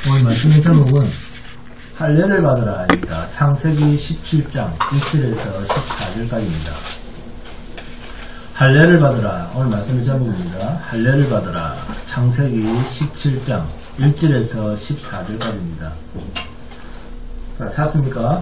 오늘 말씀의 제목은 할례를 받으라 입니다. 창세기 17장 1절에서 14절까지입니다. 할례를 받으라. 오늘 말씀의 제목입니다. 할례를 받으라. 창세기 17장 1절에서 14절까지입니다. 자, 찾습니까?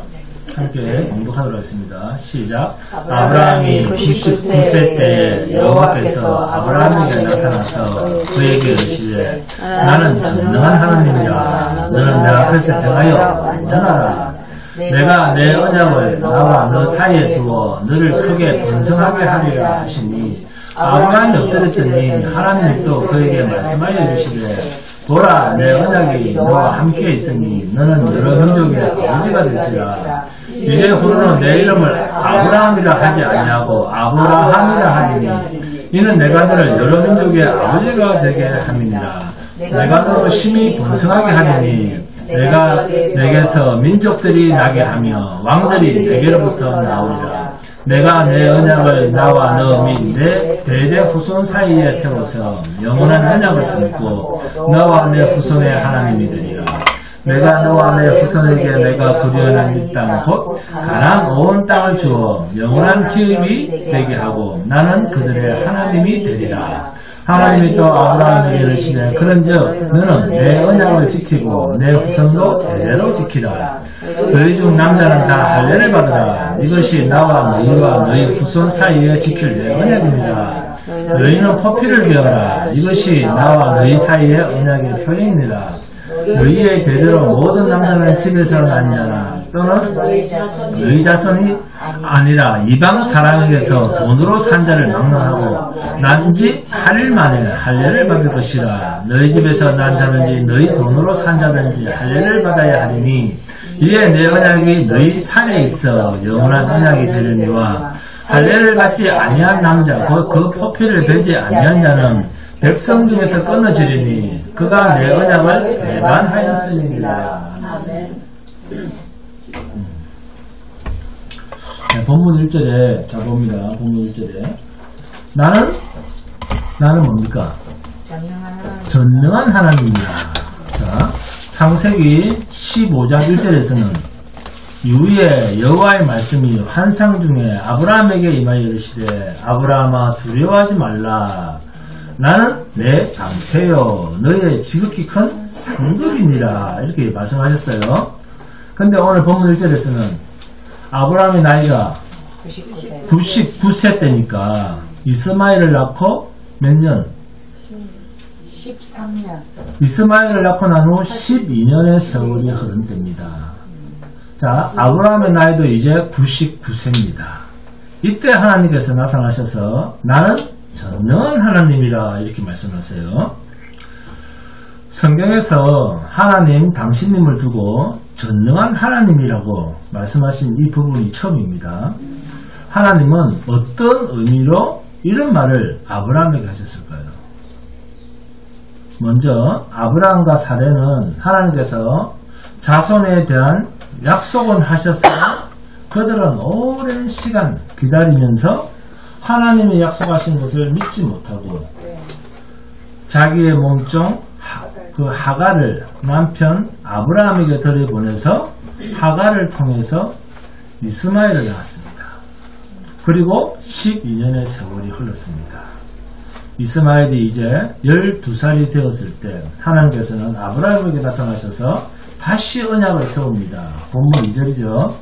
함께 공독하도록 하겠습니다. 시작. 아브라함이 99세 때에 여호와께서 아브라함에게 나타나서 그에게 이르시되 나는 전능한 하나님이라. 너는 내 앞에서 행하여 완전하라. 내가 내 언약을 나와 너 사이에 두어 너를 크게 번성하게 하리라 하시니 아브라함이 엎드렸더니 하나님이 또 그에게 말씀하여 주시되 보라, 내 언약이 너와 함께 있으니 너는 여러 민족의 아버지가 될지라. 이제 후로는 내 이름을 아브라함이라 하지 아니하고 아브라함이라 하리니 이는 내가 너를 여러 민족의 아버지가 되게 함이니라. 내가 너로 심히 번성하게 하리니 내가 내게서 민족들이 나게 하며 왕들이 내게로부터 나오리라. 내가 내 언약을 나와 너 및 내 대대 후손 사이에 세워서 영원한 언약을 삼고 너와 내 후손의 하나님이 되리라. 내가 너와 내 후손에게 내가 부려는 이 땅 곧 가나안 온 땅을 주어 영원한 기업이 되게 하고 나는 그들의 하나님이 되리라. 하나님이 또 아브라함에게 이르시되 그런즉 너는 내 언약을 지키고 내 후손도 대대로 지키라. 너희 중 남자는 다 할례를 받으라. 이것이 나와 너희와 너희 후손 사이에 지킬 내 언약입니다. 너희는 포피를 베어라. 이것이 나와 너희 사이의 언약의 표현이니라. 너희의 대대로 모든 남자는 집에서 난 자나 또는 너희 자손이 아니라 이방 사람에게서 돈으로 산 자를 막론하고 난지 8일 만에 할례를 받을 것이라. 너희 집에서 난 자든지 너희 돈으로 산 자든지 할례를 받아야 하리니 이에 내 언약이 너희 산에 있어 영원한 언약이 되려니와 할례를 받지 아니한 남자 그 포피를 베지 아니한 자는 백성 중에서 끊어지리니 그가 내 언약을 배반하였으니라. 네, 본문 1절에 자 봅니다. 본문 1절에 나는 뭡니까? 전능한 하나님이다. 자, 창세기 15장 1절에서는 이후에 여호와의 말씀이 환상 중에 아브라함에게 임하여 이르시되 아브라함아 두려워하지 말라. 나는 내 방패요 너의 지극히 큰 상급이니라. 이렇게 말씀하셨어요. 근데 오늘 본문 1절에서는 아브라함의 나이가 99세 때니까 이스마엘을 낳고 몇 년? 13년. 이스마엘을 낳고 난 후 12년의 세월이 흐른 때입니다. 자, 아브라함의 나이도 이제 99세입니다. 이때 하나님께서 나타나셔서 나는 전능한 하나님이라 이렇게 말씀하세요. 성경에서 하나님 당신님을 두고 전능한 하나님이라고 말씀하신 이 부분이 처음입니다. 하나님은 어떤 의미로 이런 말을 아브라함에게 하셨을까요? 먼저 아브라함과 사례는 하나님께서 자손에 대한 약속은 하셨으나 그들은 오랜 시간 기다리면서 하나님이 약속하신 것을 믿지 못하고 자기의 몸종 그 하갈을 남편 아브라함에게 들여보내서 하갈을 통해서 이스마엘을 낳았습니다. 그리고 12년의 세월이 흘렀습니다. 이스마엘이 이제 12살이 되었을 때 하나님께서는 아브라함에게 나타나셔서 다시 언약을 세웁니다. 본문 2절이죠.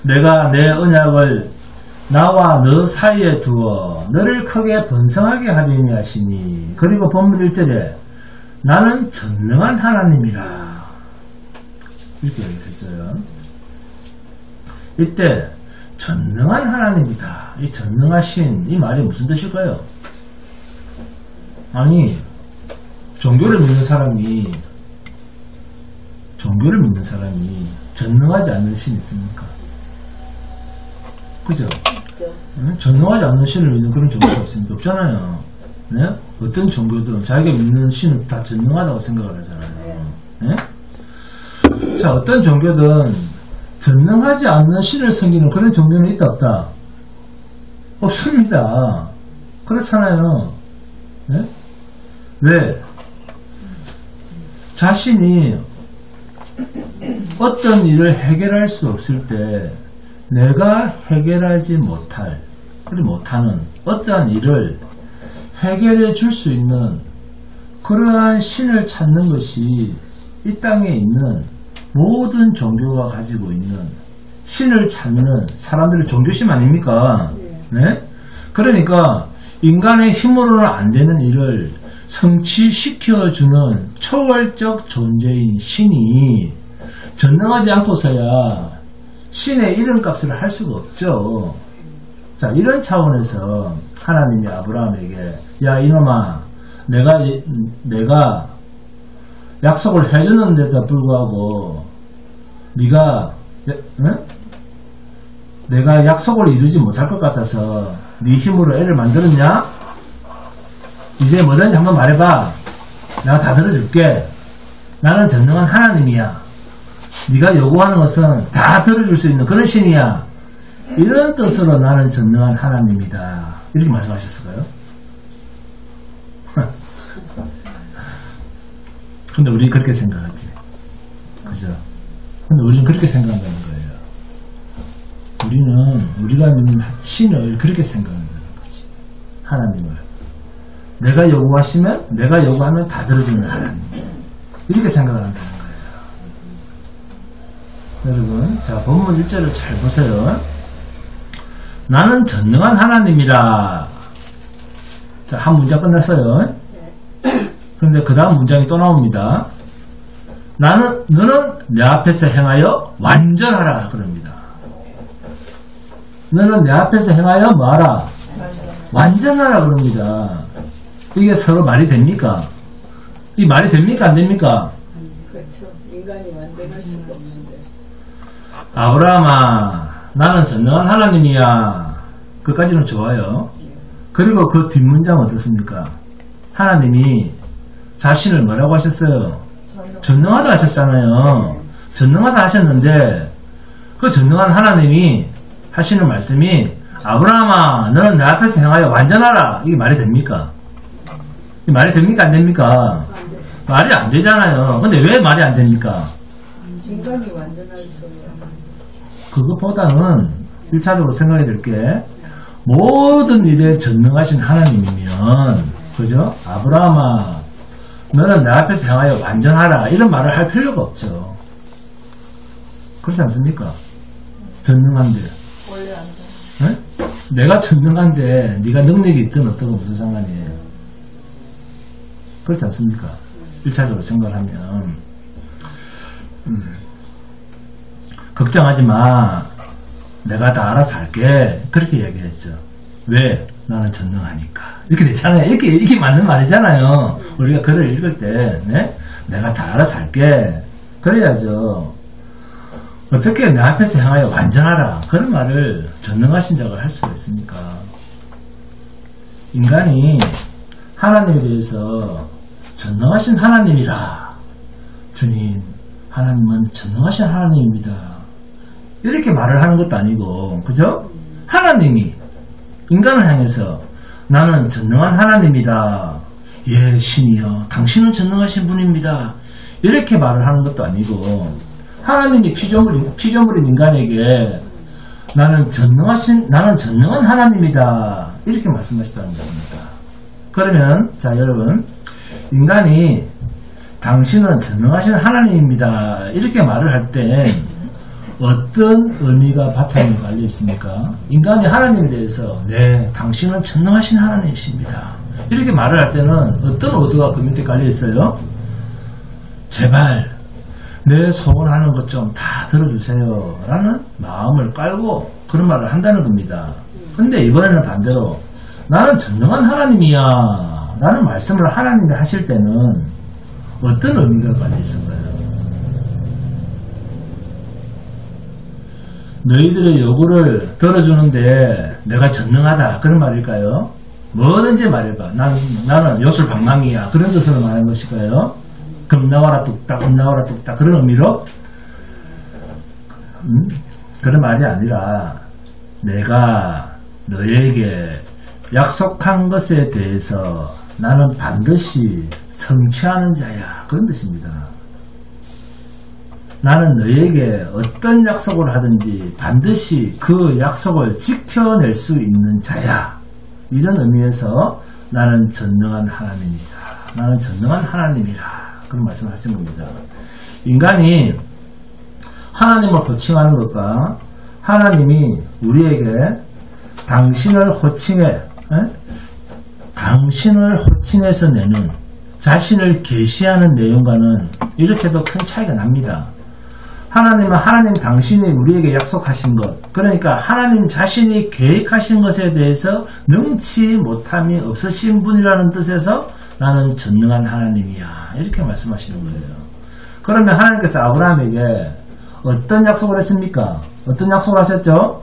내가 내 언약을 나와 너 사이에 두어 너를 크게 번성하게 하리니 하시니 그리고 본문 1절에 나는 전능한 하나님이라 이렇게 얘기했어요. 이때 전능한 하나님이다. 이 전능하신 이 말이 무슨 뜻일까요? 아니 종교를 믿는 사람이 전능하지 않는 신이 있습니까? 그죠? 전능하지 않는 신을 믿는 그런 종교가 없습니까? 없잖아요. 네? 어떤 종교든 자기가 믿는 신은 다 전능하다고 생각을 하잖아요. 네? 자, 어떤 종교든 전능하지 않는 신을 섬기는 그런 종교는 있다 없다? 없습니다. 그렇잖아요. 네? 왜? 자신이 어떤 일을 해결할 수 없을 때 내가 해결하지 못하는 어떠한 일을 해결해 줄 수 있는 그러한 신을 찾는 것이 이 땅에 있는 모든 종교가 가지고 있는 신을 찾는 사람들의 종교심 아닙니까? 네? 그러니까 인간의 힘으로는 안 되는 일을 성취시켜주는 초월적 존재인 신이 전능하지 않고서야 신의 이름값을 할 수가 없죠. 자, 이런 차원에서 하나님이 아브라함에게 야 이놈아 내가 약속을 해주는데도 불구하고 네가 내가 약속을 이루지 못할 것 같아서 네 힘으로 애를 만들었냐? 이제 뭐든지 한번 말해봐. 내가 다 들어줄게. 나는 전능한 하나님이야. 네가 요구하는 것은 다 들어줄 수 있는 그런 신이야. 이런 뜻으로 나는 전능한 하나님이다. 이렇게 말씀하셨을까요? 근데 우리 그렇게 생각하지. 그죠? 근데 우리는 그렇게 생각한다는 거예요. 우리가 믿는 신을 그렇게 생각한다는 거지. 하나님을. 내가 요구하면 다 들어주는 하나님. 이렇게 생각을 한다는 거예요. 여러분, 자, 본문 1절을 잘 보세요. 나는 전능한 하나님이라. 자, 한 문장 끝났어요. 그런데 그 다음 문장이 또 나옵니다. 너는 내 앞에서 행하여 완전하라. 그럽니다. 너는 내 앞에서 행하여 뭐하라? 완전하라. 그럽니다. 이게 서로 말이 됩니까? 이 말이 됩니까? 안 됩니까? 그렇죠. 인간이 완전할 수가 없는데. 아브라함아, 나는 전능한 하나님이야. 그까지는 좋아요. 그리고 그 뒷문장 어떻습니까? 하나님이 자신을 뭐라고 하셨어요? 전능하다 하셨잖아요. 전능하다 하셨는데 그 전능한 하나님이 하시는 말씀이 아브라함아, 너는 내 앞에서 행하여 완전하라. 이게 말이 됩니까? 이게 말이 됩니까? 안 됩니까? 말이 안 되잖아요. 근데 왜 말이 안 됩니까? 인간이 완전할 수 없어요. 그것보다는 1차적으로 생각해야 될 게 모든 일에 전능하신 하나님이면 그죠? 아브라함아, 너는 내 앞에서 행하여 완전하라. 이런 말을 할 필요가 없죠. 그렇지 않습니까? 전능한데. 원래 안 돼. 네? 내가 전능한데 네가 능력이 있든 어떤 건 무슨 상관이에요. 그렇지 않습니까? 1차적으로 생각을 하면 걱정하지 마. 내가 다 알아서 할게. 그렇게 얘기했죠. 왜? 나는 전능하니까. 이렇게 되잖아요. 이게 맞는 말이잖아요. 우리가 글을 읽을 때, 네? 내가 다 알아서 할게. 그래야죠. 어떻게 내 앞에서 행하여 완전하라. 그런 말을 전능하신 자가 할 수가 있습니까? 인간이 하나님에 대해서 전능하신 하나님이라. 주님, 하나님은 전능하신 하나님입니다. 이렇게 말을 하는 것도 아니고, 그죠? 하나님이 인간을 향해서 나는 전능한 하나님이다. 예, 신이여, 당신은 전능하신 분입니다. 이렇게 말을 하는 것도 아니고, 하나님이 피조물인 인간에게 나는 전능한 하나님이다. 이렇게 말씀하셨다는 것입니다. 그러면, 자, 여러분, 인간이 당신은 전능하신 하나님입니다. 이렇게 말을 할 때 어떤 의미가 바탕에 깔려 있습니까? 인간이 하나님에 대해서 네, 당신은 전능하신 하나님이십니다. 이렇게 말을 할 때는 어떤 의도가 그 밑에 깔려 있어요? 제발 내 소원하는 것 좀 다 들어주세요 라는 마음을 깔고 그런 말을 한다는 겁니다. 근데 이번에는 반대로 나는 전능한 하나님이야 라는 말씀을 하나님이 하실 때는 어떤 의미가 깔려 있을까요? 너희들의 요구를 들어주는데 내가 전능하다 그런 말일까요? 뭐든지 말해봐. 나는 요술방망이야 그런 뜻으로 말하는 것일까요? 금 나와라 뚝딱 금 나와라 뚝딱 그런 의미로? 그런 말이 아니라 내가 너에게 약속한 것에 대해서 나는 반드시 성취하는 자야 그런 뜻입니다. 나는 너에게 어떤 약속을 하든지 반드시 그 약속을 지켜낼 수 있는 자야. 이런 의미에서 나는 전능한 하나님이다. 나는 전능한 하나님이라. 그런 말씀을 하신 겁니다. 인간이 하나님을 호칭하는 것과 하나님이 우리에게 당신을 호칭해서 내는 자신을 계시하는 내용과는 이렇게도 큰 차이가 납니다. 하나님은 하나님 당신이 우리에게 약속하신 것, 그러니까 하나님 자신이 계획하신 것에 대해서 능치 못함이 없으신 분이라는 뜻에서 나는 전능한 하나님이야. 이렇게 말씀하시는 거예요. 그러면 하나님께서 아브라함에게 어떤 약속을 했습니까? 어떤 약속을 하셨죠?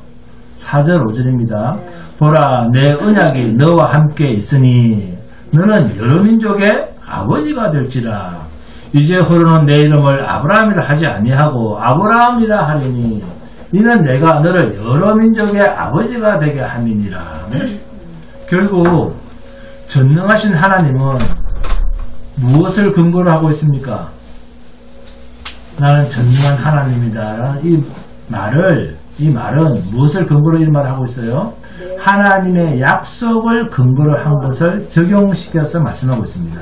4절 5절입니다. 보라, 내 언약이 너와 함께 있으니 너는 여러 민족의 아버지가 될지라. 이제 후로는 내 이름을 아브라함이라 하지 아니하고 아브라함이라 하리니 이는 내가 너를 여러 민족의 아버지가 되게 함이니라. 결국 전능하신 하나님은 무엇을 근거로 하고 있습니까? 나는 전능한 하나님이다 라는 이 말은 무엇을 근거로 이 말을 하고 있어요? 하나님의 약속을 근거로 한 것을 적용시켜서 말씀하고 있습니다.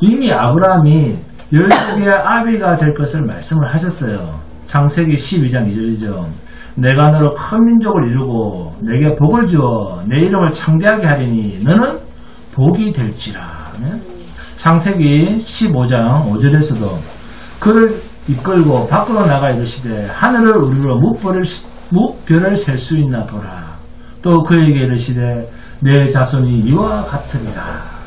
이미 아브라함이 12개의 아비가 될 것을 말씀을 하셨어요. 창세기 12장 2절이죠. 내가 너로 큰 민족을 이루고 내게 복을 주어 내 이름을 창대하게 하리니 너는 복이 될지라. 창세기 15장 5절에서도 그를 이끌고 밖으로 나가 이르시되 하늘을 우리로 묵별을 셀 수 있나 보라. 또 그에게 이르시되 내 자손이 이와 같으리라.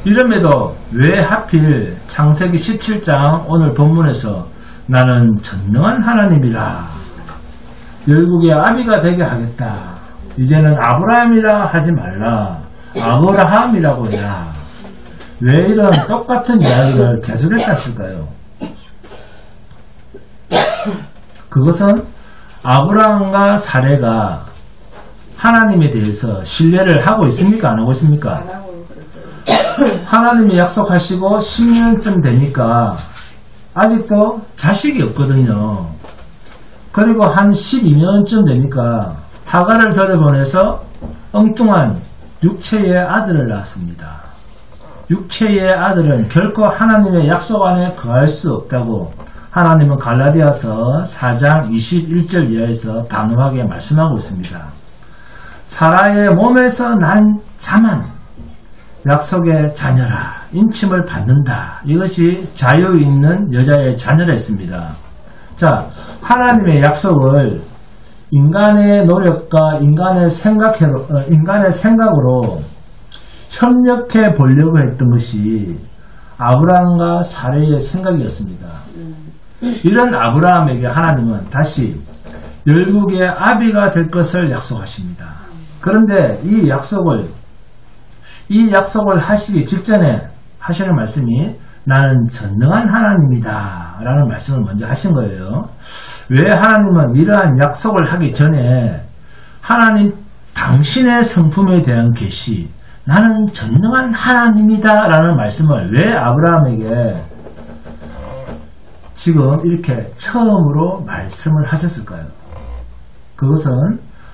이름에도 왜 하필 창세기 17장 오늘 본문에서 나는 전능한 하나님이라 12개의 아비가 되게 하겠다. 이제는 아브라함이라 하지 말라. 아브라함이라고 해라. 왜 이런 똑같은 이야기를 계속해서 하실까요? 그것은 아브라함과 사레가 하나님에 대해서 신뢰를 하고 있습니까? 안 하고 있습니까? 하나님이 약속하시고 10년쯤 되니까 아직도 자식이 없거든요. 그리고 한 12년쯤 되니까 하갈을 들여보내서 엉뚱한 육체의 아들을 낳았습니다. 육체의 아들은 결코 하나님의 약속 안에 거할 수 없다고 하나님은 갈라디아서 4장 21절 이하에서 단호하게 말씀하고 있습니다. 사라의 몸에서 난 자만 약속의 자녀라 인침을 받는다. 이것이 자유 있는 여자의 자녀라 했습니다. 자, 하나님의 약속을 인간의 노력과 인간의 생각으로 협력해 보려고 했던 것이 아브라함과 사레의 생각이었습니다. 이런 아브라함에게 하나님은 다시 12개의 아비가 될 것을 약속하십니다. 그런데 이 약속을 하시기 직전에 하시는 말씀이 나는 전능한 하나님이다 라는 말씀을 먼저 하신 거예요. 왜 하나님은 이러한 약속을 하기 전에 하나님 당신의 성품에 대한 계시 나는 전능한 하나님이다 라는 말씀을 왜 아브라함에게 지금 이렇게 처음으로 말씀을 하셨을까요? 그것은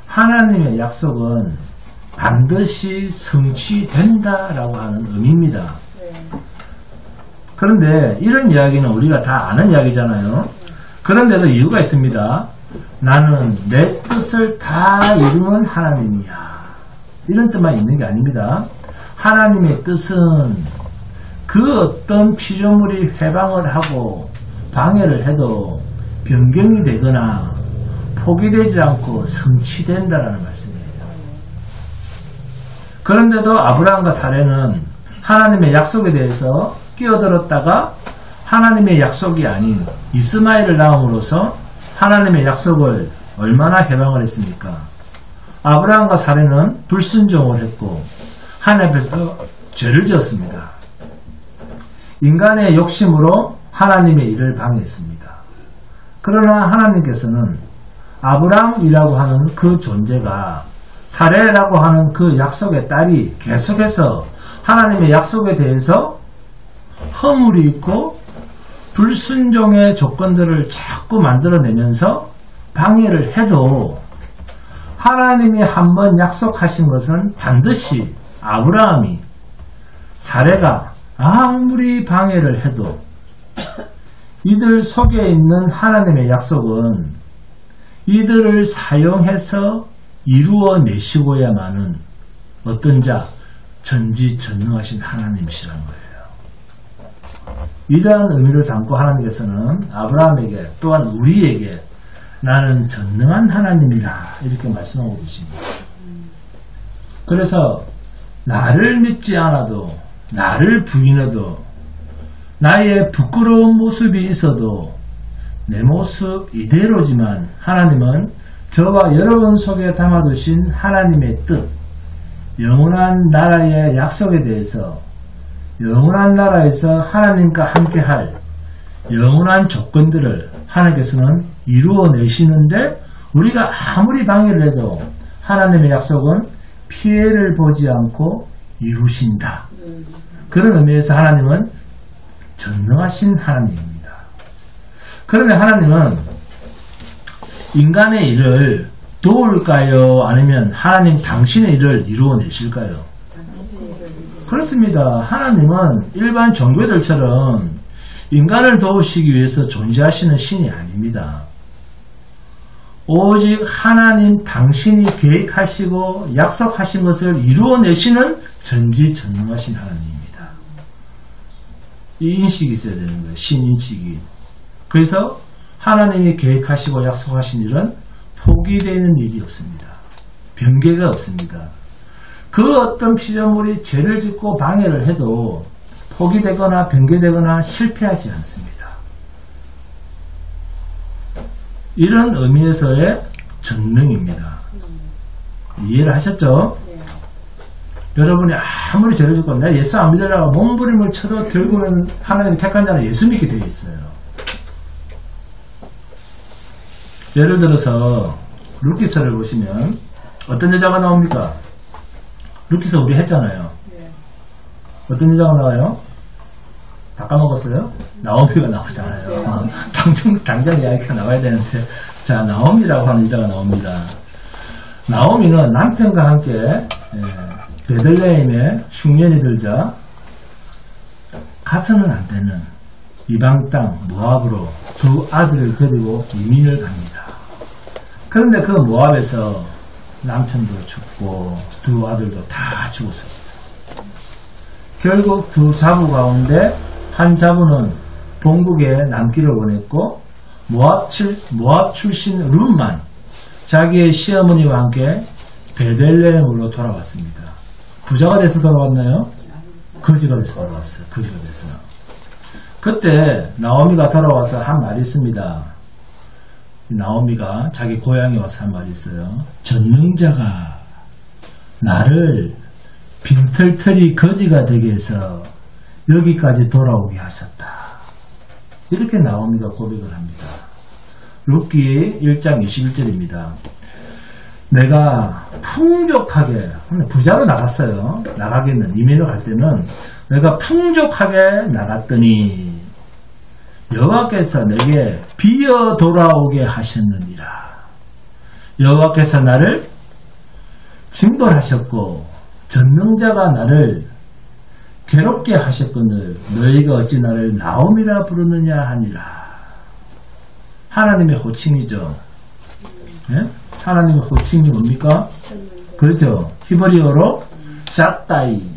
하나님의 약속은 반드시 성취된다라고 하는 의미입니다. 그런데 이런 이야기는 우리가 다 아는 이야기잖아요. 그런데도 이유가 있습니다. 나는 내 뜻을 다 이루는 하나님이야. 이런 뜻만 있는 게 아닙니다. 하나님의 뜻은 그 어떤 피조물이 회방을 하고 방해를 해도 변경이 되거나 포기되지 않고 성취된다라는 말씀이에요. 그런데도 아브라함과 사레는 하나님의 약속에 대해서 끼어들었다가 하나님의 약속이 아닌 이스마엘을 낳음으로써 하나님의 약속을 얼마나 해방을 했습니까? 아브라함과 사레는 불순종을 했고 하나님 앞에서 죄를 지었습니다. 인간의 욕심으로 하나님의 일을 방해했습니다. 그러나 하나님께서는 아브라함이라고 하는 그 존재가 사레라고 하는 그 약속의 딸이 계속해서 하나님의 약속에 대해서 허물이 있고 불순종의 조건들을 자꾸 만들어내면서 방해를 해도 하나님이 한번 약속하신 것은 반드시 아브라함이 사례가 아무리 방해를 해도 이들 속에 있는 하나님의 약속은 이들을 사용해서 이루어내시고야만은 어떤 자 전지전능하신 하나님이시라는 거예요. 이러한 의미를 담고 하나님께서는 아브라함에게 또한 우리에게 나는 전능한 하나님이라 이렇게 말씀하고 계십니다. 그래서 나를 믿지 않아도 나를 부인해도 나의 부끄러운 모습이 있어도 내 모습 이대로지만 하나님은 저와 여러분 속에 담아두신 하나님의 뜻, 영원한 나라의 약속에 대해서 영원한 나라에서 하나님과 함께할 영원한 조건들을 하나님께서는 이루어내시는데 우리가 아무리 방해를 해도 하나님의 약속은 피해를 보지 않고 이루신다. 그런 의미에서 하나님은 전능하신 하나님입니다. 그러면 하나님은 인간의 일을 도울까요? 아니면 하나님 당신의 일을 이루어내실까요? 그렇습니다. 하나님은 일반 종교들처럼 인간을 도우시기 위해서 존재하시는 신이 아닙니다. 오직 하나님 당신이 계획하시고 약속하신 것을 이루어내시는 전지전능하신 하나님입니다. 이 인식이 있어야 되는 거예요. 신인식이. 그래서 하나님이 계획하시고 약속하신 일은 포기되는 일이 없습니다. 변개가 없습니다. 그 어떤 피조물이 죄를 짓고 방해를 해도 포기되거나 변개되거나 실패하지 않습니다. 이런 의미에서의 전능입니다. 이해를 하셨죠? 네. 여러분이 아무리 죄를 짓고 내가 예수 안 믿으려고 몸부림을 쳐도 결국은 하나님이 택한 자는 예수 믿게 되어 있어요. 예를 들어서 루키서를 보시면 어떤 여자가 나옵니까? 루키서 우리 했잖아요. 네. 어떤 여자가 나와요? 다 까먹었어요? 나오미가 나오잖아요. 당장 이야기가 나와야 되는데, 자, 나오미라고 하는 여자가 나옵니다. 나오미는 남편과 함께 베들레헴에 흉년이 들자 가서는 안 되는 이방 땅 모압으로 두 아들을 데리고 이민을 갑니다. 그런데 그 모압에서 남편도 죽고 두 아들도 다 죽었습니다. 결국 두 자부 가운데 한 자부는 본국에 남기를 원했고 모압 출신 룻만 자기의 시어머니와 함께 베들레헴으로 돌아왔습니다. 부자가 돼서 돌아왔나요? 거지가 돼서 돌아왔어요. 거지가 돼서. 그때 나오미가 돌아와서 한 말이 있습니다. 나오미가 자기 고향에 와서 한 말이 있어요. 전능자가 나를 빈털터리 거지가 되게 해서 여기까지 돌아오게 하셨다. 이렇게 나오미가 고백을 합니다. 룻기 1장 21절입니다. 내가 풍족하게, 부자로 나갔어요. 나가겠는, 이민을 갈 때는 내가 풍족하게 나갔더니 여호와께서 내게 비어 돌아오게 하셨느니라. 여호와께서 나를 징벌하셨고 전능자가 나를 괴롭게 하셨거늘 너희가 어찌 나를 나오미라 부르느냐 하니라. 하나님의 호칭이죠. 네? 하나님의 호칭이 뭡니까? 그렇죠. 히브리어로 샷다이,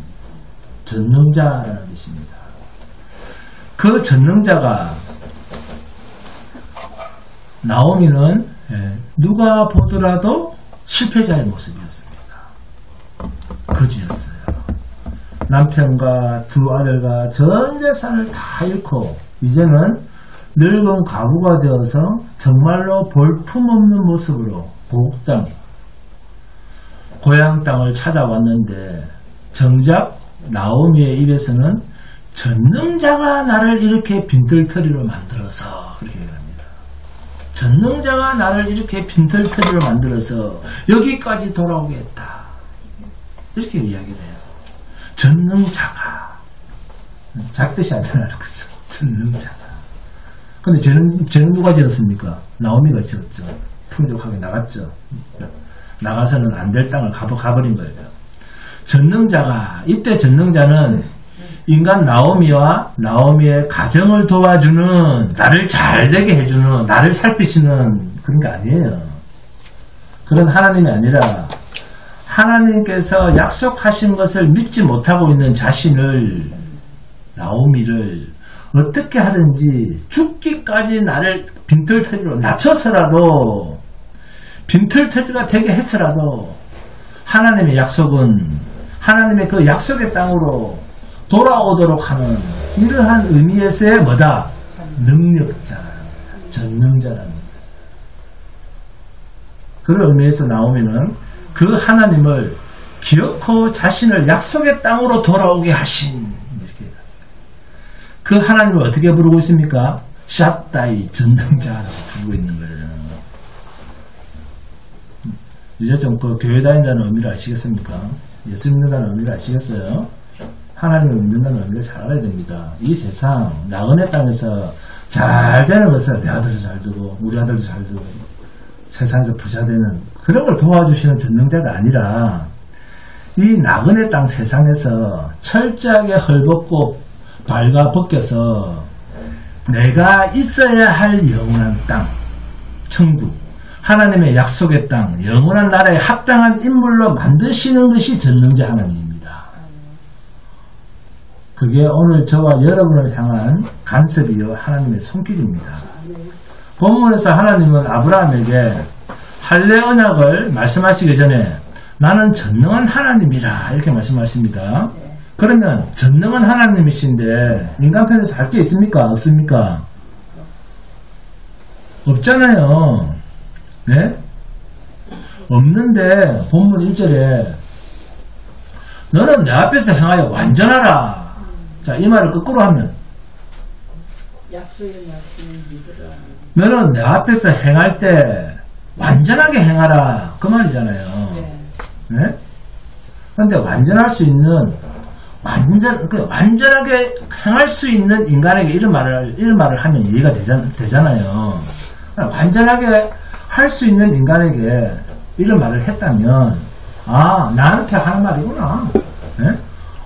전능자라는 뜻입니다. 그 전능자가 나오미는 누가 보더라도 실패자의 모습이었습니다. 거지였어요. 남편과 두 아들과 전 재산을 다 잃고 이제는 늙은 과부가 되어서 정말로 볼품없는 모습으로 고국 땅, 고향 땅을 찾아왔는데 정작 나오미의 입에서는 전능자가 나를 이렇게 빈털터리로 만들어서 그렇게 얘기합니다. 전능자가 나를 이렇게 빈털터리로 만들어서 여기까지 돌아오게 했다. 이렇게 이야기를 해요. 전능자가 작뜻이 안 되나요? 그죠? 전능자가 근데 죄는 누가 지었습니까? 나오미가 지었죠. 풍족하게 나갔죠. 나가서는 안 될 땅을 가버린 거예요. 전능자가, 이때 전능자는 인간 나오미와 나오미의 가정을 도와주는, 나를 잘되게 해주는, 나를 살피시는 그런 게 아니에요. 그런 하나님이 아니라 하나님께서 약속하신 것을 믿지 못하고 있는 자신을, 나오미를 어떻게 하든지 죽기까지 나를 빈털터리로 낮춰서라도, 빈털터리가 되게 해서라도 하나님의 약속은, 하나님의 그 약속의 땅으로 돌아오도록 하는 이러한 의미에서의 뭐다? 능력자, 전능자랍니다. 그런 의미에서 나오면은 그 하나님을 기어코 자신을 약속의 땅으로 돌아오게 하신, 이렇게. 그 하나님을 어떻게 부르고 있습니까? 샷다이, 전능자라고 부르고 있는 거예요. 이제 좀 그 교회 다닌다는 의미를 아시겠습니까? 예수 믿는다는 의미를 아시겠어요? 하나님을 믿는다는 의미를 잘 알아야 됩니다. 이 세상 나그네 땅에서 잘 되는 것을 내 아들도 잘 되고 우리 아들도 잘 되고 세상에서 부자 되는 그런 걸 도와주시는 전능자가 아니라, 이 나그네 땅 세상에서 철저하게 헐벗고 발가벗겨서 내가 있어야 할 영원한 땅, 천국, 하나님의 약속의 땅, 영원한 나라에 합당한 인물로 만드시는 것이 전능자 하나님입니다. 그게 오늘 저와 여러분을 향한 간섭이요 하나님의 손길입니다. 본문에서 하나님은 아브라함에게 할례 언약을 말씀하시기 전에 나는 전능한 하나님이라 이렇게 말씀하십니다. 그러면 전능한 하나님이신데 인간 편에서 할 게 있습니까? 없습니까? 없잖아요. 네? 없는데 본문 1절에 너는 내 앞에서 행하여 완전하라. 자, 이 말을 거꾸로 하면 약속의 말씀을 믿으라. 너는 내 앞에서 행할 때 완전하게 행하라. 그 말이잖아요. 네? 그런데 완전할 수 있는, 완전하게 행할 수 있는 인간에게 이런 말을 하면 이해가 되잖아요. 완전하게 할 수 있는 인간에게 이런 말을 했다면, 아, 나한테 하는 말이구나. 네?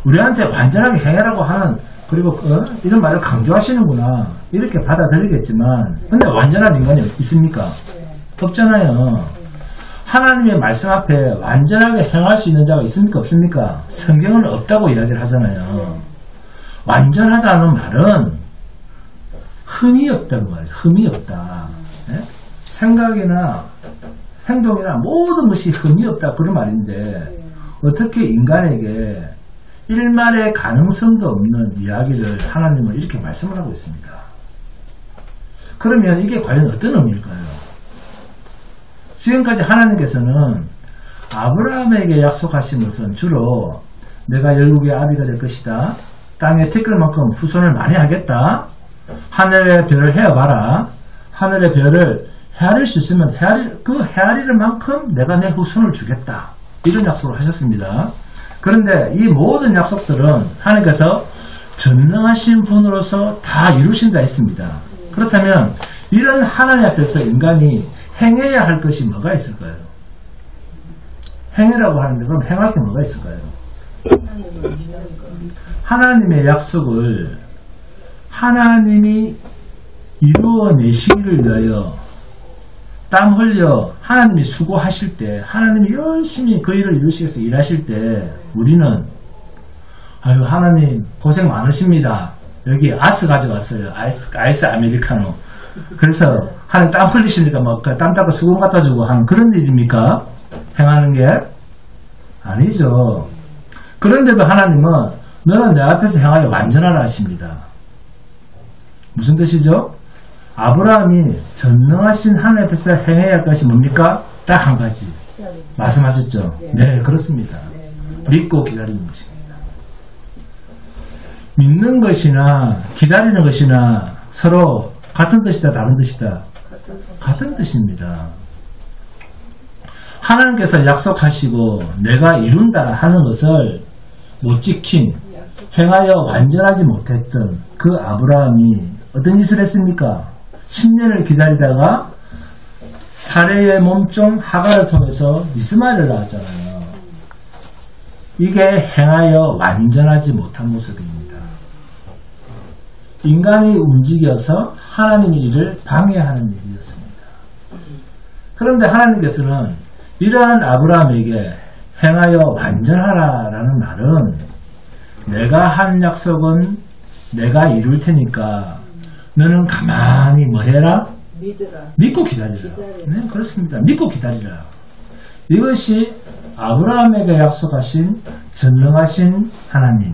우리한테 완전하게 행하라고 하는, 그리고 이런 말을 강조하시는구나. 이렇게 받아들이겠지만, 근데 완전한 인간이 있습니까? 없잖아요. 하나님의 말씀 앞에 완전하게 행할 수 있는 자가 있습니까? 없습니까? 성경은 없다고 이야기를 하잖아요. 완전하다는 말은 흠이 없다는 말이에요. 흠이 없다. 네? 생각이나 행동이나 모든 것이 흠이 없다. 그런 말인데, 어떻게 인간에게 일말의 가능성도 없는 이야기를 하나님은 이렇게 말씀을 하고 있습니다. 그러면 이게 과연 어떤 의미일까요? 지금까지 하나님께서는 아브라함에게 약속하신 것은 주로 내가 열국의 아비가 될 것이다. 땅의 티끌만큼 후손을 많이 하겠다. 하늘의 별을 헤어봐라. 하늘의 별을 헤아릴 수 있으면 그 헤아리는 만큼 내가 내 후손을 주겠다. 이런 약속을 하셨습니다. 그런데 이 모든 약속들은 하나님께서 전능하신 분으로서 다 이루신다 했습니다. 그렇다면 이런 하나님 앞에서 인간이 행해야 할 것이 뭐가 있을까요? 행해라고 하는데 그럼 행할 게 뭐가 있을까요? 하나님의 약속을 하나님이 이루어내시기를 위하여 땀 흘려 하나님이 수고하실 때, 하나님이 열심히 그 일을 이루시기 위해서 일하실 때 우리는 아유 하나님 고생 많으십니다. 여기 아스 가져왔어요. 아이스 아메리카노. 그래서 하나님 땀 흘리시니까 막 땀 닦아 수건 갖다 주고 하는 그런 일입니까? 행하는 게? 아니죠. 그런데도 하나님은 너는 내 앞에서 행하여 완전하라 하십니다. 무슨 뜻이죠? 아브라함이 전능하신 하나님 앞에서 행해야 할 것이 뭡니까? 딱 한 가지. 말씀하셨죠? 네, 그렇습니다. 믿고 기다리는 것입니다. 믿는 것이나 기다리는 것이나 서로 같은 뜻이다, 다른 뜻이다? 같은 뜻입니다. 하나님께서 약속하시고 내가 이룬다 하는 것을 못 지킨, 행하여 완전하지 못했던 그 아브라함이 어떤 짓을 했습니까? 10년을 기다리다가 사레의 몸종 하가를 통해서 이스마엘을 낳았잖아요. 이게 행하여 완전하지 못한 모습입니다. 인간이 움직여서 하나님의 일을 방해하는 일이었습니다. 그런데 하나님께서는 이러한 아브라함에게 행하여 완전하라라는 말은 내가 한 약속은 내가 이룰 테니까 너는 가만히 뭐 해라? 믿고 기다리라. 네, 그렇습니다. 믿고 기다리라. 이것이 아브라함에게 약속하신 전능하신 하나님,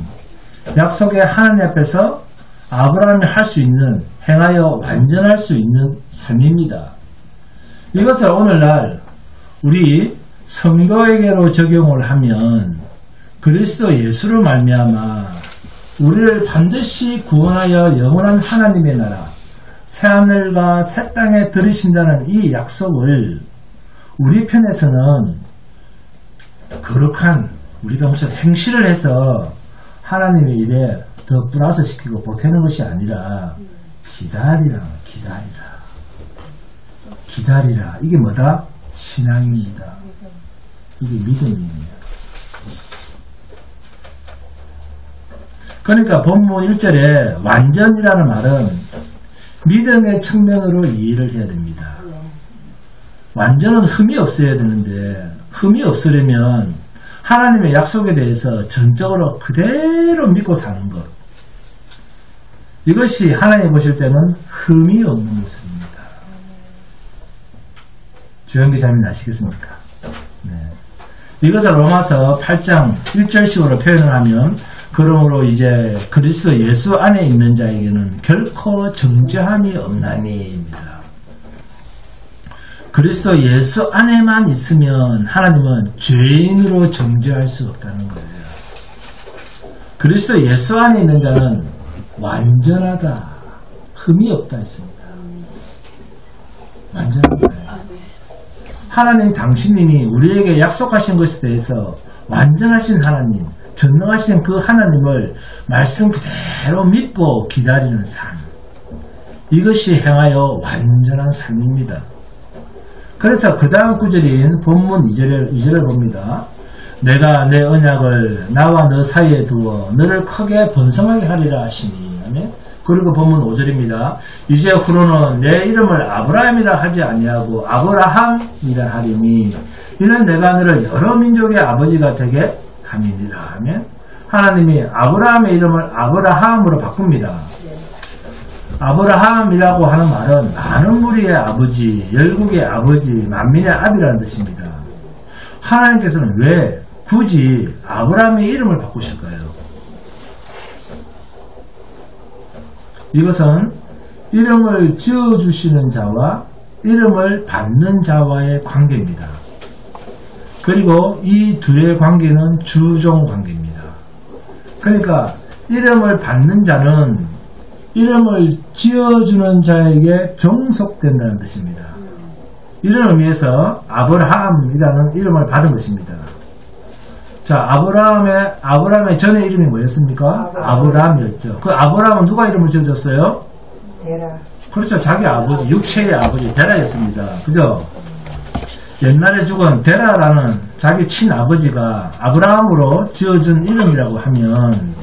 약속의 하나님 앞에서 아브라함이 할 수 있는, 행하여 완전할 수 있는 삶입니다. 이것을 오늘날 우리 성도에게로 적용을 하면 그리스도 예수로 말미암아 우리를 반드시 구원하여 영원한 하나님의 나라 새하늘과 새 땅에 들으신다는 이 약속을 우리 편에서는 거룩한 우리가 무슨 행실을 해서 하나님의 일에 더 플러스 시키고 보태는 것이 아니라 기다리라. 이게 뭐다? 신앙입니다. 이게 믿음입니다. 그러니까 본문 1절에 완전이라는 말은 믿음의 측면으로 이해를 해야 됩니다. 완전은 흠이 없어야 되는데 흠이 없으려면 하나님의 약속에 대해서 전적으로 그대로 믿고 사는 것. 이것이 하나님 보실 때는 흠이 없는 모습입니다. 주영 기자님 아시겠습니까? 네. 이것을 로마서 8장 1절식으로 표현을 하면 그러므로 이제 그리스도 예수 안에 있는 자에게는 결코 정죄함이 없나니입니다. 그리스도 예수 안에만 있으면 하나님은 죄인으로 정죄할 수 없다는 거예요. 그리스도 예수 안에 있는 자는 완전하다, 흠이 없다 했습니다. 완전하다. 하나님 당신님이 우리에게 약속하신 것에 대해서 완전하신 하나님, 전능하신 그 하나님을 말씀 그대로 믿고 기다리는 삶, 이것이 행하여 완전한 삶입니다. 그래서 그 다음 구절인 본문 2절을 봅니다. 내가 내 언약을 나와 너 사이에 두어 너를 크게 번성하게 하리라 하시니. 그리고 본문 5절입니다. 이제 후로는 내 이름을 아브라함이라 하지 아니하고 아브라함이라 하리니 이는 내가 너를 여러 민족의 아버지가 되게 함이니라 하면 하나님이 아브라함의 이름을 아브라함으로 바꿉니다. 아브라함이라고 하는 말은 많은 무리의 아버지, 열국의 아버지, 만민의 아비라는 뜻입니다. 하나님께서는 왜 굳이 아브라함의 이름을 바꾸실까요? 이것은 이름을 지어주시는 자와 이름을 받는 자와의 관계입니다. 그리고 이 둘의 관계는 주종 관계입니다. 그러니까 이름을 받는 자는 이름을 지어주는 자에게 종속된다는 뜻입니다. 이런 의미에서 아브라함이라는 이름을 받은 것입니다. 자, 아브라함의 전의 이름이 뭐였습니까? 아브라함이었죠. 그 아브라함은 누가 이름을 지어줬어요? 데라. 그렇죠. 자기 아버지, 육체의 아버지 데라였습니다. 그죠? 옛날에 죽은 데라라는 자기 친아버지가 아브라함으로 지어준 이름이라고 하면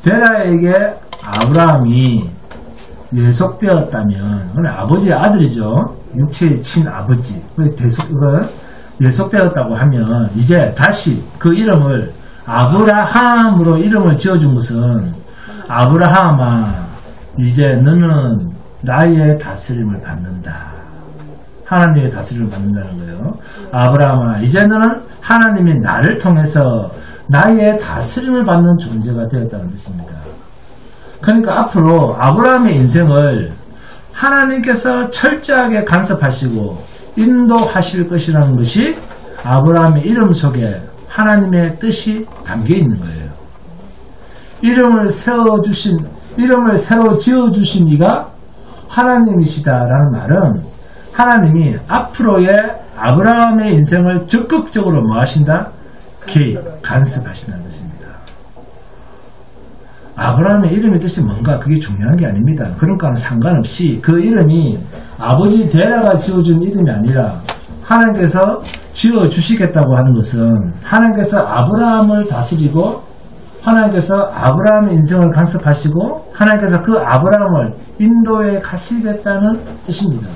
데라에게 아브라함이 예속되었다면, 아버지의 아들이죠. 육체의 친아버지. 예속되었다고 하면 이제 다시 그 이름을 아브라함으로 이름을 지어준 것은 아브라함아 이제 너는 나의 다스림을 받는다. 하나님의 다스림을 받는다는 거예요. 아브라함아 이제 너는 하나님이 나를 통해서 나의 다스림을 받는 존재가 되었다는 뜻입니다. 그러니까 앞으로 아브라함의 인생을 하나님께서 철저하게 간섭하시고 인도하실 것이라는 것이 아브라함의 이름 속에 하나님의 뜻이 담겨 있는 거예요. 이름을 새로 지어주신 이가 하나님이시다라는 말은 하나님이 앞으로의 아브라함의 인생을 적극적으로 뭐 하신다? 간섭하신다는 뜻입니다. 아브라함의 이름의 뜻이 뭔가 그게 중요한 게 아닙니다. 그런 거는 상관없이 그 이름이 아버지 데라가 지어준 이름이 아니라 하나님께서 지어주시겠다고 하는 것은 하나님께서 아브라함을 다스리고 하나님께서 아브라함의 인생을 간섭하시고 하나님께서 그 아브라함을 인도에 가시겠다는 뜻입니다.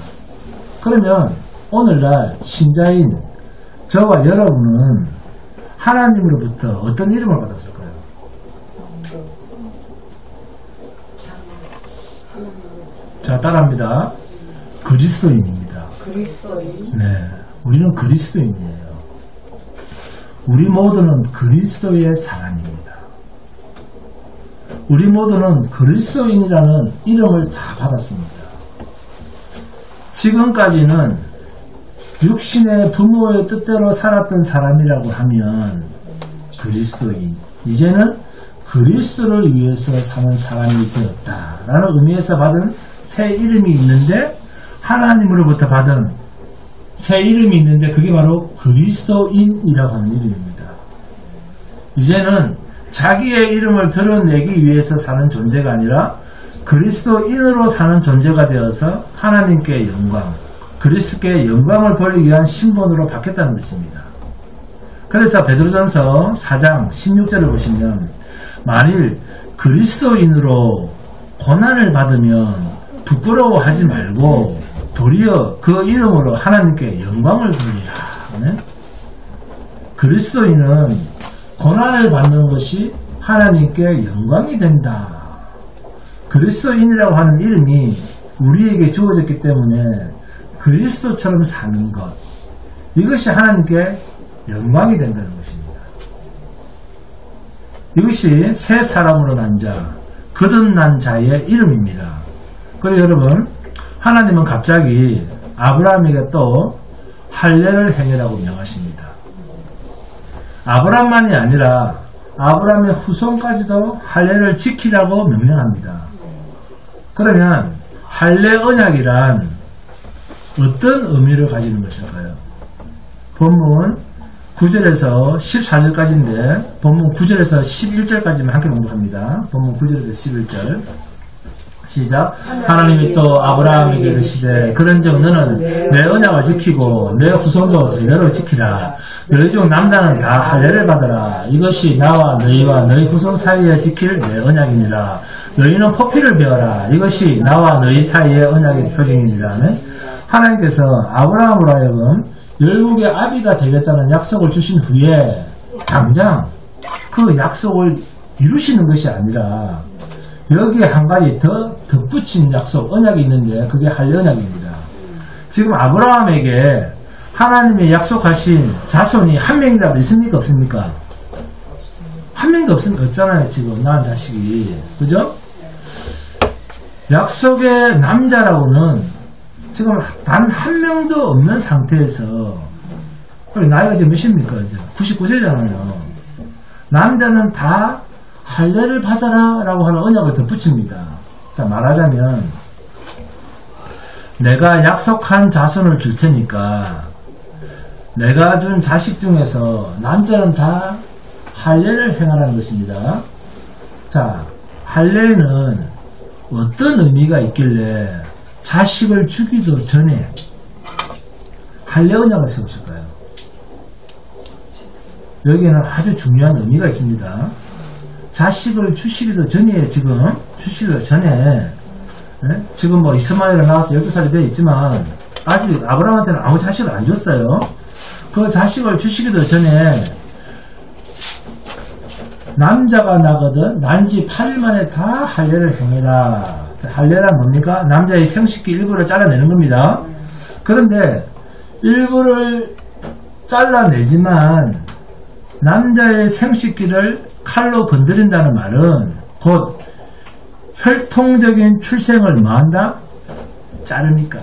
그러면 오늘날 신자인 저와 여러분은 하나님으로부터 어떤 이름을 받았을까요? 자, 따라합니다. 그리스도인입니다. 그리스도인. 네, 우리는 그리스도인이에요. 우리 모두는 그리스도의 사람입니다. 우리 모두는 그리스도인이라는 이름을 다 받았습니다. 지금까지는 육신의 부모의 뜻대로 살았던 사람이라고 하면 그리스도인, 이제는 그리스도를 위해서 사는 사람이 되었다라는 의미에서 받은 새 이름이 있는데, 하나님으로부터 받은 새 이름이 있는데 그게 바로 그리스도인이라고 하는 이름입니다. 이제는 자기의 이름을 드러내기 위해서 사는 존재가 아니라 그리스도인으로 사는 존재가 되어서 하나님께 영광, 그리스도께 영광을 돌리기 위한 신분으로 바뀌었다는 것입니다. 그래서 베드로전서 4장 16절을 보시면 만일 그리스도인으로 고난을 받으면 부끄러워하지 말고 도리어 그 이름으로 하나님께 영광을 돌리라. 네? 그리스도인은 고난을 받는 것이 하나님께 영광이 된다. 그리스도인이라고 하는 이름이 우리에게 주어졌기 때문에 그리스도처럼 사는 것, 이것이 하나님께 영광이 된다는 것입니다. 이것이 새 사람으로 난 자, 거듭난 자의 이름입니다. 그리고 여러분, 하나님은 갑자기 아브라함에게 또 할례를 행하라고 명하십니다. 아브라함만이 아니라 아브라함의 후손까지도 할례를 지키라고 명령합니다. 그러면 할례 언약이란 어떤 의미를 가지는 것일까요? 본문 9절에서 14절까지인데 본문 9절에서 11절까지만 함께 공부합니다. 본문 9절에서 11절 시작. 하나님이 또 아브라함에게 이르시되 그런즉 너는 내 언약을 지키고 내 후손도 대대로 지키라. 너희 중 남자는 다 할례를 받으라. 이것이 나와 너희와 너희 후손 사이에 지킬 내 언약이니라. 너희는 포피를 베어라. 이것이 나와 너희 사이의 언약의 표징이니라. 하나님께서 아브라함으로 하여금 열국의 아비가 되겠다는 약속을 주신 후에 당장 그 약속을 이루시는 것이 아니라 여기에 한 가지 더 덧붙인 약속, 언약이 있는데 그게 할례 언약입니다. 지금 아브라함에게 하나님이 약속하신 자손이 한 명이라도 있습니까? 없습니까? 한 명도 없잖아요. 지금 낳은 자식이. 그죠? 약속의 남자라고는 지금 단 한 명도 없는 상태에서, 나이가 지금 몇입니까? 이제 99세잖아요. 남자는 다 할례를 받아라 라고 하는 언약을 덧붙입니다. 자, 말하자면 내가 약속한 자손을 줄 테니까 내가 준 자식 중에서 남자는 다 할례를 행하라는 것입니다. 자, 할례는 어떤 의미가 있길래 자식을 주기도 전에 할례 언약을 세우실까요? 여기에는 아주 중요한 의미가 있습니다. 자식을 주시기도 전에, 주시기도 전에, 지금 뭐 이스마엘이 나와서 12살이 되어 있지만 아직 아브라함한테는 아무 자식을 안 줬어요. 그 자식을 주시기도 전에 남자가 나거든 난지 8일 만에 다 할례를 행해라. 할례란 뭡니까? 남자의 생식기 일부를 잘라내는 겁니다. 그런데 일부를 잘라내지만 남자의 생식기를 칼로 건드린다는 말은 곧 혈통적인 출생을 뭐한다? 자르니까.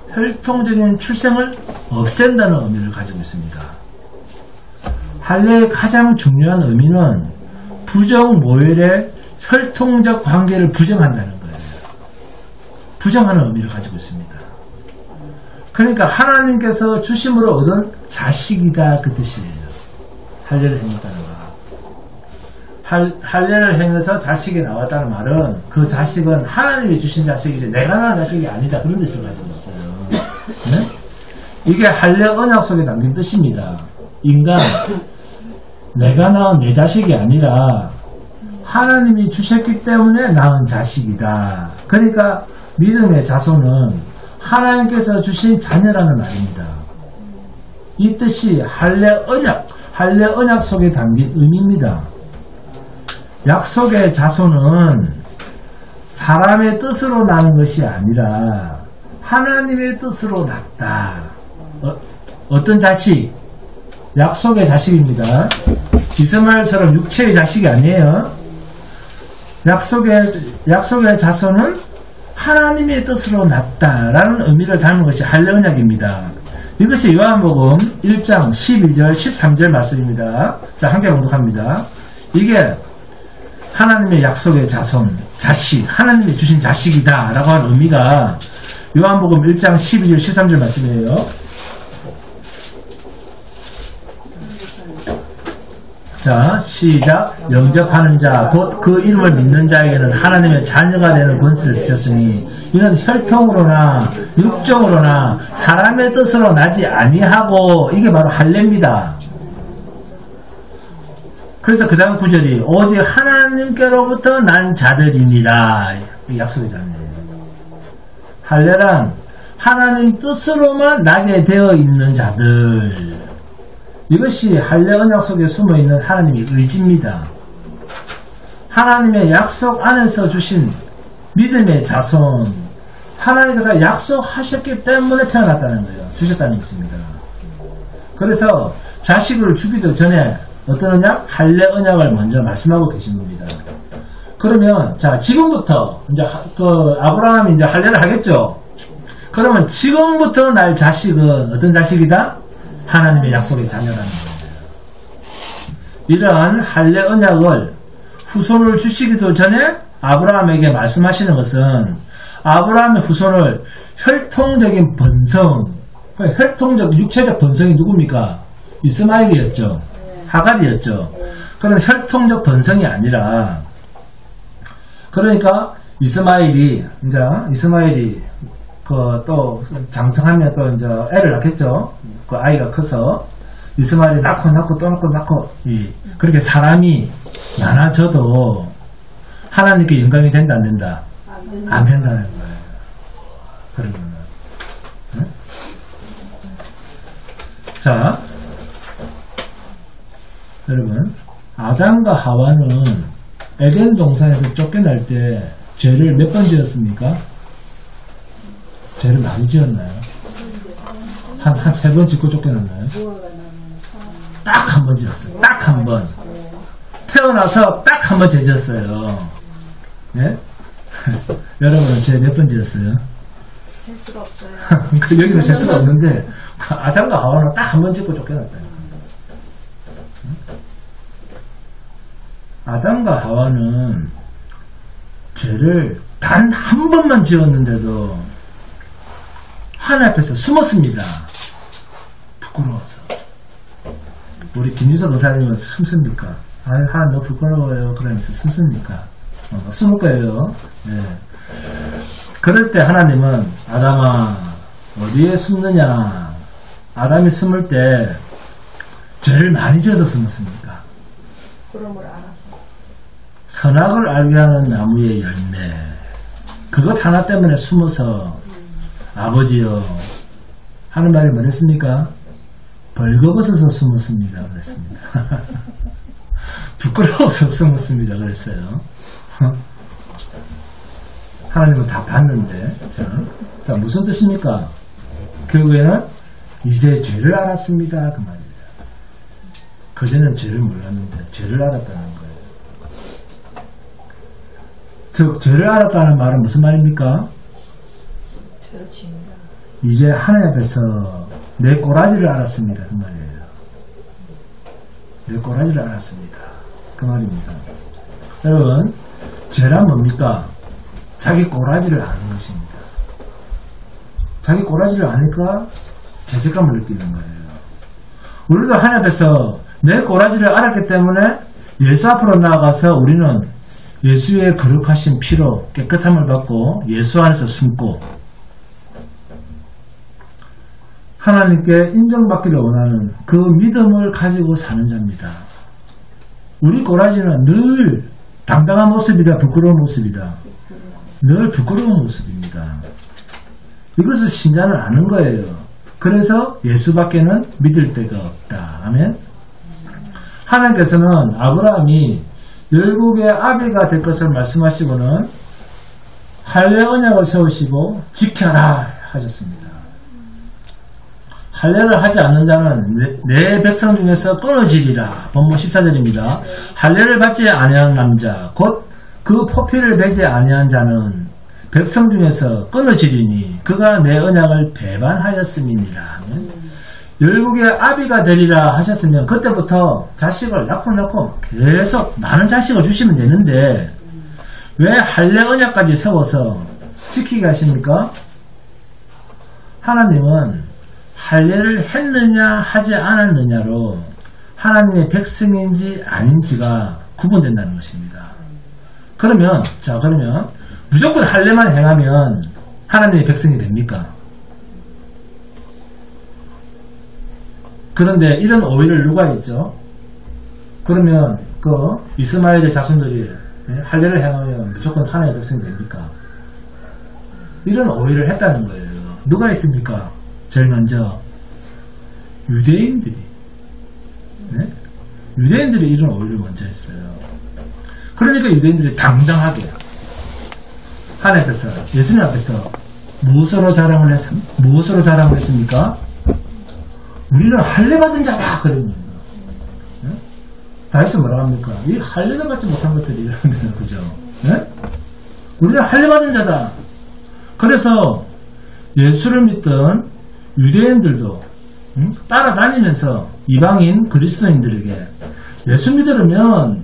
혈통적인 출생을 없앤다는 의미를 가지고 있습니다. 할례의 가장 중요한 의미는 부정모혈의 혈통적 관계를 부정한다는 거예요. 부정하는 의미를 가지고 있습니다. 그러니까 하나님께서 주심으로 얻은 자식이다, 그 뜻이에요. 할례를 행했다는 거. 할례를 행해서 자식이 나왔다는 말은 그 자식은 하나님이 주신 자식이지 내가 낳은 자식이 아니다. 그런 뜻을 가지고 있어요. 네? 이게 할례 언약 속에 담긴 뜻입니다. 인간, 내가 낳은 내 자식이 아니라 하나님이 주셨기 때문에 낳은 자식이다. 그러니까 믿음의 자손은 하나님께서 주신 자녀라는 말입니다. 이 뜻이 할례 언약 속에 담긴 의미입니다. 약속의 자손은 사람의 뜻으로 낳은 것이 아니라 하나님의 뜻으로 낳았다. 어떤 자식? 약속의 자식입니다. 이스마엘처럼 육체의 자식이 아니에요. 약속의 자손은 하나님의 뜻으로 낳았다라는 의미를 담은 것이 할례 언약입니다. 이것이 요한복음 1장 12절 13절 말씀입니다. 자, 함께 봉독합니다. 이게 하나님의 약속의 자손, 자식, 하나님이 주신 자식이다 라고 하는 의미가 요한복음 1장 12절 13절 말씀이에요. 자, 시작. 영접하는 자, 곧 그 이름을 믿는 자에게는 하나님의 자녀가 되는 권세를 주셨으니 이는 혈통으로나 육정으로나 사람의 뜻으로 나지 아니하고 이게 바로 할례입니다. 그래서 그 다음 구절이 오직 하나님께로부터 난 자들이니라. 약속의 자녀예요. 할례란 하나님 뜻으로만 나게 되어 있는 자들. 이것이 할례 언약 속에 숨어있는 하나님의 의지입니다. 하나님의 약속 안에서 주신 믿음의 자손, 하나님께서 약속하셨기 때문에 태어났다는 거예요. 주셨다는 것입니다. 그래서 자식을 주기도 전에 어떤 언약? 할례 언약을 먼저 말씀하고 계신 겁니다. 그러면 자, 지금부터 이제 아브라함이 이제 할례를 하겠죠. 그러면 지금부터 날 자식은 어떤 자식이다? 하나님의 약속의 자녀라는 거예요. 이러한 할례 언약을 후손을 주시기도 전에 아브라함에게 말씀하시는 것은 아브라함의 후손을 혈통적인 번성, 혈통적 육체적 번성이 누굽니까? 이스마엘이었죠. 하갈이었죠. 그런 혈통적 번성이 아니라, 그러니까 이스마엘이 또 장성하면 또 이제 애를 낳겠죠. 그 아이가 커서 이스마엘이 낳고 또 낳고 그렇게 사람이 많아져도 하나님께 영광이 된다 안 된다? 안 된다는 거예요. 그러면 응? 자, 여러분, 아담과 하와는 에덴 동산에서 쫓겨날 때 죄를 몇 번 지었습니까? 죄를 많이 지었나요? 한 3번 짓고 쫓겨났나요? 딱 한 번 지었어요. 딱 한 번. 태어나서 딱 한 번 죄 지었어요. 네? 여러분은 죄 몇 번 지었어요? 셀 수가 없어요. 여기는 셀 수가 없는데, 아담과 하와는 딱 한 번 짓고 쫓겨났다는 거예요. 아담과 하와는 죄를 단 한 번만 지었는데도 하나님 앞에서 숨었습니다. 부끄러워서. 우리 김지석 의사님은 숨습니까? 아유, 하나님 너무 부끄러워요. 그러면서 숨습니까? 숨을 거예요. 네. 그럴 때 하나님은 아담아 어디에 숨느냐? 아담이 숨을 때 죄를 많이 지어서 숨었습니까? 그럼을 알아서. 선악을 알게 하는 나무의 열매, 그것 하나 때문에 숨어서 아버지여 하는 말이 뭐랬습니까? 벌거벗어서 숨었습니다 그랬습니다. 부끄러워서 숨었습니다 그랬어요. 하나님은 다 봤는데. 자, 무슨 뜻입니까? 결국에는 이제 죄를 알았습니다 그 말입니다. 그전엔 죄를 몰랐는데 죄를 알았다는 거예요. 즉 죄를 알았다는 말은 무슨 말입니까? 죄를 지은다. 이제 하나님 앞에서 내 꼬라지를 알았습니다 그 말이에요. 내 꼬라지를 알았습니다 그 말입니다. 여러분, 죄란 뭡니까? 자기 꼬라지를 아는 것입니다. 자기 꼬라지를 아니까 죄책감을 느끼는 거예요. 우리도 하나님 앞에서 내 꼬라지를 알았기 때문에 예수 앞으로 나아가서 우리는 예수의 거룩하신 피로 깨끗함을 받고 예수 안에서 숨고 하나님께 인정받기를 원하는 그 믿음을 가지고 사는 자입니다. 우리 꼬라지는 늘 당당한 모습이다, 부끄러운 모습이다. 늘 부끄러운 모습입니다. 이것을 신자는 아는 거예요. 그래서 예수밖에는 믿을 데가 없다. 아멘. 하나님께서는 아브라함이 열국의 아비가 될 것을 말씀하시고는 할례 언약을 세우시고 지켜라 하셨습니다. 할례를 하지 않는 자는 내 백성 중에서 끊어지리라. 본문 14절입니다. 할례를 받지 아니한 남자 곧 그 포피를 베지 아니한 자는 백성 중에서 끊어지리니 그가 내 언약을 배반하였음이니라. 열국의 아비가 되리라 하셨으면 그때부터 자식을 낳고 계속 많은 자식을 주시면 되는데 왜 할례 언약까지 세워서 지키게 하십니까? 하나님은 할례를 했느냐 하지 않았느냐로 하나님의 백성인지 아닌지가 구분된다는 것입니다. 그러면 무조건 할례만 행하면 하나님의 백성이 됩니까? 그런데 이런 오해를 누가 했죠? 그러면 그 이스마엘의 자손들이 할례를 행하면 무조건 하나님의 백성이 됩니까? 이런 오해를 했다는 거예요. 누가 했습니까? 제일 먼저 유대인들이 유대인들이 이런 오해를 먼저 했어요. 그러니까 유대인들이 당당하게 하나님 앞에서 예수님 앞에서 무엇으로 자랑을 했습니까? 우리는 할례 받은 자다 그럽니다. 다시 뭐라고 합니까? 이 할례를 받지 못한 것들이 이러면 그죠? 우리는 할례 받은 자다. 그래서 예수를 믿던 유대인들도 따라다니면서 이방인 그리스도인들에게 예수 믿으려면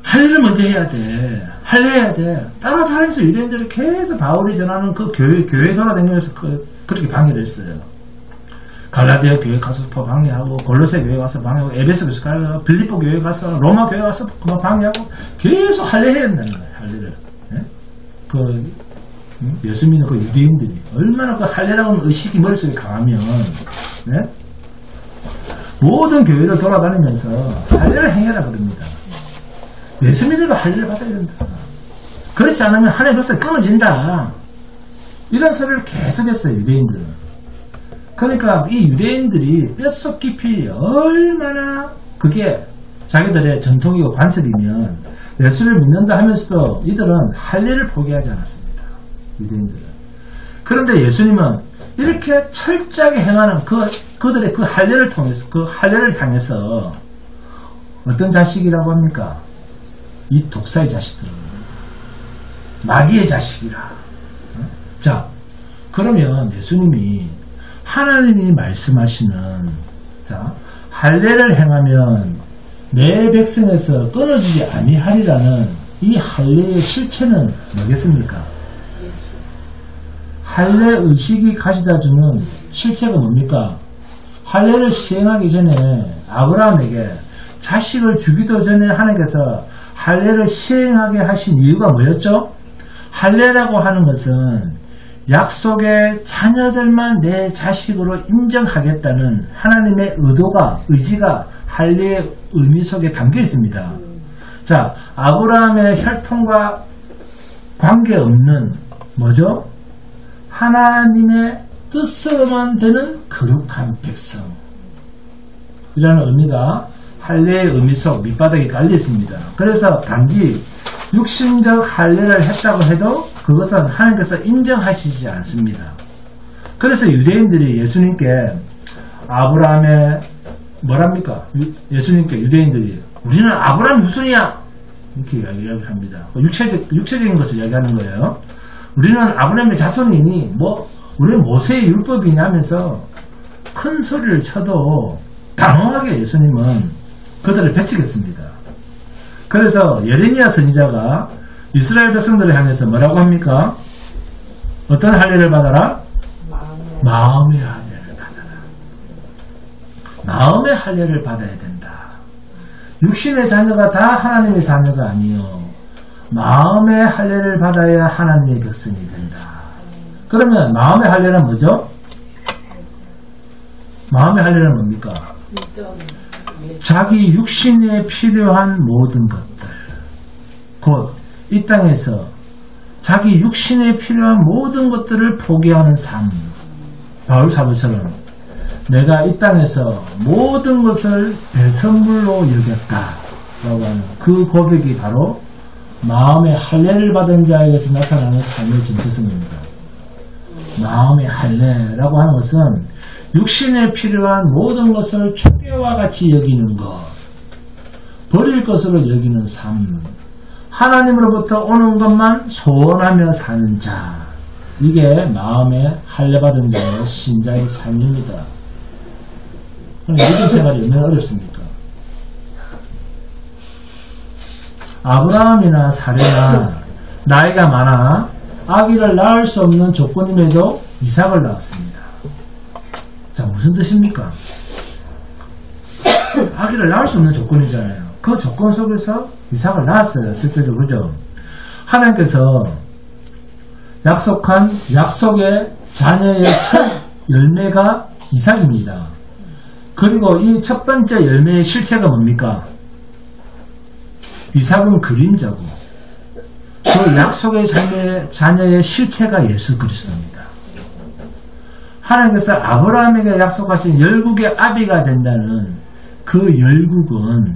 할례를 먼저 해야 돼. 할례해야 돼. 따라다니면서 유대인들이 계속 바울이 전하는 그 교회 돌아다니면서 그렇게 방해를 했어요. 갈라디아 교회 가서 방해하고 골로새 교회 가서 방해하고 에베소 교회 가서 빌립보 교회 가서 로마 교회 가서 그만 방해하고 계속 할례해야 된다는 거예요. 할례를. 예수 믿는 그 유대인들이 얼마나 그 할례라는 의식이 머릿속에 강하면 모든 교회를 돌아다니면서 할례를 행해라 그럽니다. 예수 믿는 거 할례를 받아야 된다. 그렇지 않으면 하나님의 백성이 끊어진다. 이런 소리를 계속했어요. 유대인들은. 그러니까 이 유대인들이 뼛속 깊이 얼마나 그게 자기들의 전통이고 관습이면 예수를 믿는다 하면서도 이들은 할례를 포기하지 않았습니다. 유대인들은. 그런데 예수님은 이렇게 철저하게 행하는 그들의 그 할례를 통해서 그 할례를 향해서 어떤 자식이라고 합니까? 이 독사의 자식들, 마귀의 자식이라. 자, 그러면 예수님이 하나님이 말씀하시는 할례를 행하면 내 백성에서 끊어지지 아니하리라는 이 할례의 실체는 뭐겠습니까? 할례 의식이 가져다 주는 실체가 뭡니까? 할례를 시행하기 전에 아브라함에게 자식을 주기도 전에 하나님께서 할례를 시행하게 하신 이유가 뭐였죠? 할례라고 하는 것은 약속의 자녀들만 내 자식으로 인정하겠다는 하나님의 의지가 할례의 의미 속에 담겨 있습니다. 자, 아브라함의 혈통과 관계없는 뭐죠? 하나님의 뜻으로만 되는 거룩한 백성 이라는 의미가 할례의 의미 속 밑바닥에 깔려 있습니다. 그래서 단지 육신적 할례를 했다고 해도 그것은 하나님께서 인정하시지 않습니다. 그래서 유대인들이 예수님께 아브라함의 뭐랍니까? 예수님께 유대인들이 우리는 아브라함 후손이야 이렇게 이야기를 합니다. 육체적인 것을 이야기하는 거예요. 우리는 아브라함의 자손이니 우리는 모세의 율법이냐 하면서 큰 소리를 쳐도 당황하게 예수님은 그들을 배치겠습니다. 그래서 예레미야 선지자가 이스라엘 백성들을 향해서 뭐라고 합니까? 어떤 할례를 받아라? 마음의 할례를 받아라. 마음의 할례를 받아야 된다. 육신의 자녀가 다 하나님의 자녀가 아니요. 마음의 할례를 받아야 하나님의 백성이 된다. 그러면 마음의 할례는 뭐죠? 마음의 할례는 뭡니까? 자기 육신에 필요한 모든 것들, 곧 이 땅에서 자기 육신에 필요한 모든 것들을 포기하는 삶. 바울 사도처럼 내가 이 땅에서 모든 것을 배선물로 여겼다 라고 하는 그 고백이 바로 마음의 할례를 받은 자에게서 나타나는 삶의 진짜성입니다. 마음의 할례라고 하는 것은 육신에 필요한 모든 것을 촛대와 같이 여기는 것, 버릴 것으로 여기는 삶, 하나님으로부터 오는 것만 소원하며 사는 자, 이게 마음의 할례받은 자의 신자의 삶입니다. 그럼 믿음 생활이 얼마나 어렵습니까? 아브라함이나 사레나 나이가 많아 아기를 낳을 수 없는 조건임에도 이삭을 낳았습니다. 자, 무슨 뜻입니까? 아기를 낳을 수 없는 조건이잖아요. 그 조건 속에서 이삭을 낳았어요. 실제로 그죠? 하나님께서 약속한 약속의 자녀의 첫 열매가 이삭입니다. 그리고 이 첫 번째 열매의 실체가 뭡니까? 이삭은 그림자고 그 약속의 자녀의 실체가 예수 그리스도입니다. 하나님께서 아브라함에게 약속하신 열국의 아비가 된다는 그 열국은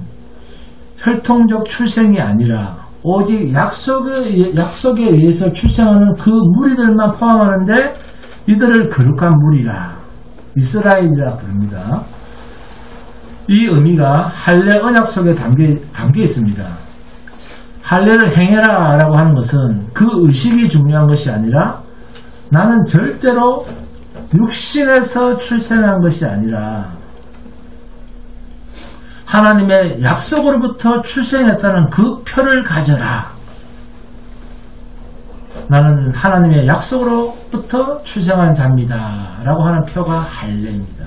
혈통적 출생이 아니라 오직 약속에 의해서 출생하는 그 무리들만 포함하는데 이들을 거룩한 무리라, 이스라엘이라 부릅니다. 이 의미가 할례 언약 속에 담겨 있습니다. 할례를 행해라 라고 하는 것은 그 의식이 중요한 것이 아니라 나는 절대로 육신에서 출생한 것이 아니라 하나님의 약속으로부터 출생했다는 그 표를 가져라. 나는 하나님의 약속으로부터 출생한 자입니다 라고 하는 표가 할례입니다.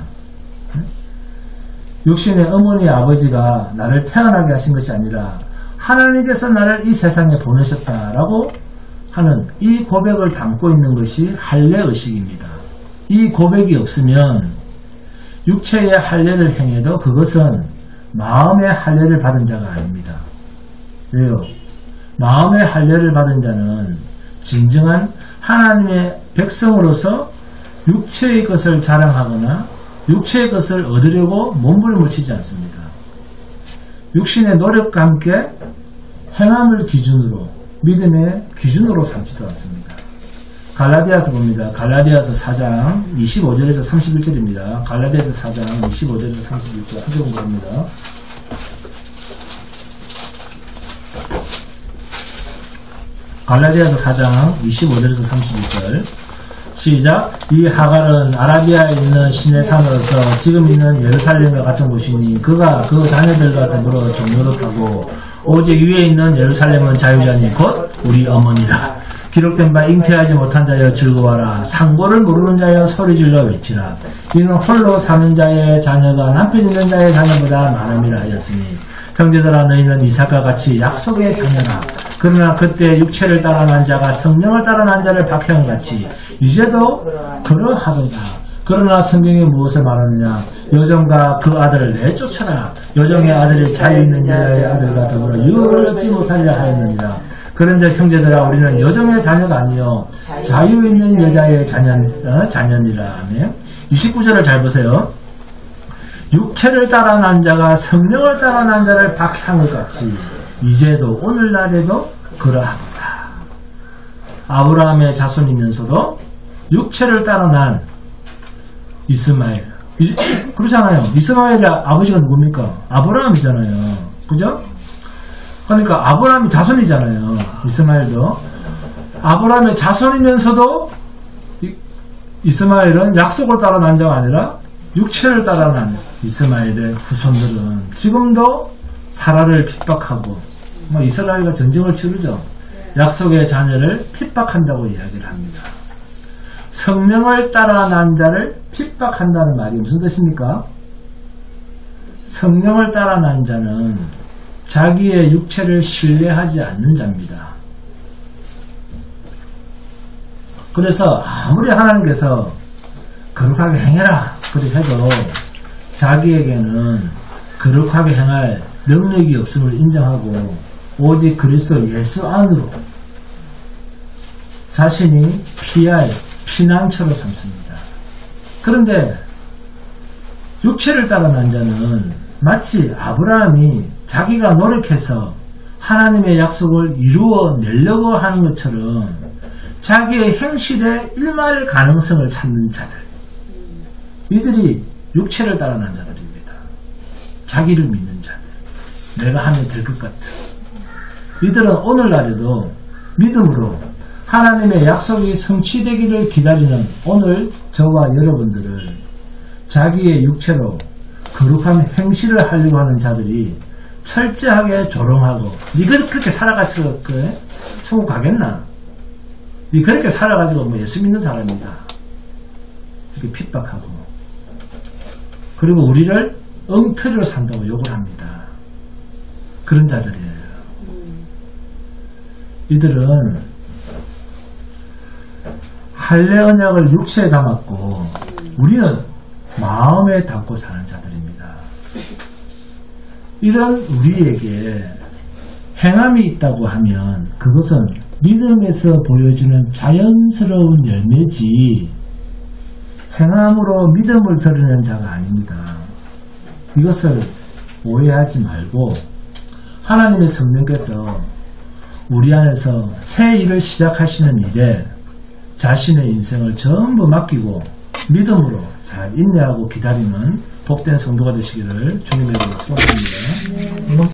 육신의 어머니 아버지가 나를 태어나게 하신 것이 아니라 하나님께서 나를 이 세상에 보내셨다라고 하는 이 고백을 담고 있는 것이 할례의식입니다. 이 고백이 없으면 육체의 할례를 행해도 그것은 마음의 할례를 받은 자가 아닙니다. 왜요? 마음의 할례를 받은 자는 진정한 하나님의 백성으로서 육체의 것을 자랑하거나 육체의 것을 얻으려고 몸부림을 치지 않습니다. 육신의 노력과 함께 행함을 기준으로, 믿음의 기준으로 삼지도 않습니다. 갈라디아서 봅니다. 갈라디아서 4장 25절에서 31절입니다. 갈라디아서 4장 25절에서 31절 한번 봅니다. 갈라디아서 4장 25절에서 31절 시작. 이 하갈은 아라비아에 있는 시내 산으로서 지금 있는 예루살렘과 같은 곳이니 그가 그 자녀들과 더불어 종로를 타고 오직 위에 있는 예루살렘은 자유자니 곧 우리 어머니라. 기록된 바 잉태하지 못한 자여 즐거워라. 상고를 모르는 자여 소리질러 외치라. 이는 홀로 사는 자의 자녀가 남편 있는 자의 자녀보다 많음이라 하였으니 형제들아 너희는 이삭과 같이 약속의 자녀라. 그러나 그때 육체를 따라 난 자가 성령을 따라 난 자를 박해한같이 이제도 그러하도다. 그러나 성경이 무엇을 말하느냐. 여종과 그 아들을 내쫓아라. 여종의 아들이 자유 있는 자의 아들과 더불어 유업을 얻지 못하리라 하였느니라. 그런즉 형제들아 우리는 여종의 자녀가 아니요 자유 있는 여자의 자녀니라. 29절을 잘 보세요. 육체를 따라 난 자가 성령을 따라 난 자를 박해한 것 같이 이제도 오늘날에도 그러하도다. 아브라함의 자손이면서도 육체를 따라 난 이스마엘. 그렇잖아요. 이스마엘의 아버지가 누굽니까? 아브라함이잖아요. 그죠? 그러니까 아브라함이 자손이잖아요. 이스마엘도. 아브라함의 자손이면서도 이스마엘은 약속을 따라 난 자가 아니라 육체를 따라 난 이스마엘의 후손들은 지금도 사라를 핍박하고 이스라엘과 전쟁을 치르죠. 약속의 자녀를 핍박한다고 이야기를 합니다. 성령을 따라 난 자를 핍박한다는 말이 무슨 뜻입니까? 성령을 따라 난 자는 자기의 육체를 신뢰하지 않는 자입니다. 그래서 아무리 하나님께서 거룩하게 행해라 그렇게 해도 자기에게는 거룩하게 행할 능력이 없음을 인정하고 오직 그리스도 예수 안으로 자신이 피할 피난처로 삼습니다. 그런데 육체를 따라 난 자는 마치 아브라함이 자기가 노력해서 하나님의 약속을 이루어내려고 하는 것처럼 자기의 행실의 일말의 가능성을 찾는 자들, 이들이 육체를 따라 난 자들입니다. 자기를 믿는 자들, 내가 하면 될 것 같아. 이들은 오늘날에도 믿음으로 하나님의 약속이 성취되기를 기다리는 오늘 저와 여러분들을 자기의 육체로 거룩한 행실을 하려고 하는 자들이 철저하게 조롱하고 니가 그렇게 살아가지고 천국 가겠나? 니 그렇게 살아가지고 뭐 예수 믿는 사람이다. 이렇게 핍박하고 그리고 우리를 엉터리로 산다고 욕을 합니다. 그런 자들이에요. 이들은 할례 언약을 육체에 담았고 우리는 마음에 담고 사는 자들입니다. 이런 우리에게 행함이 있다고 하면 그것은 믿음에서 보여주는 자연스러운 열매지 행함으로 믿음을 드러내는 자가 아닙니다. 이것을 오해하지 말고 하나님의 성령께서 우리 안에서 새 일을 시작하시는 일에 자신의 인생을 전부 맡기고 믿음으로 잘 인내하고 기다리는 복된 성도가 되시기를 주님의 이름으로 축원합니다.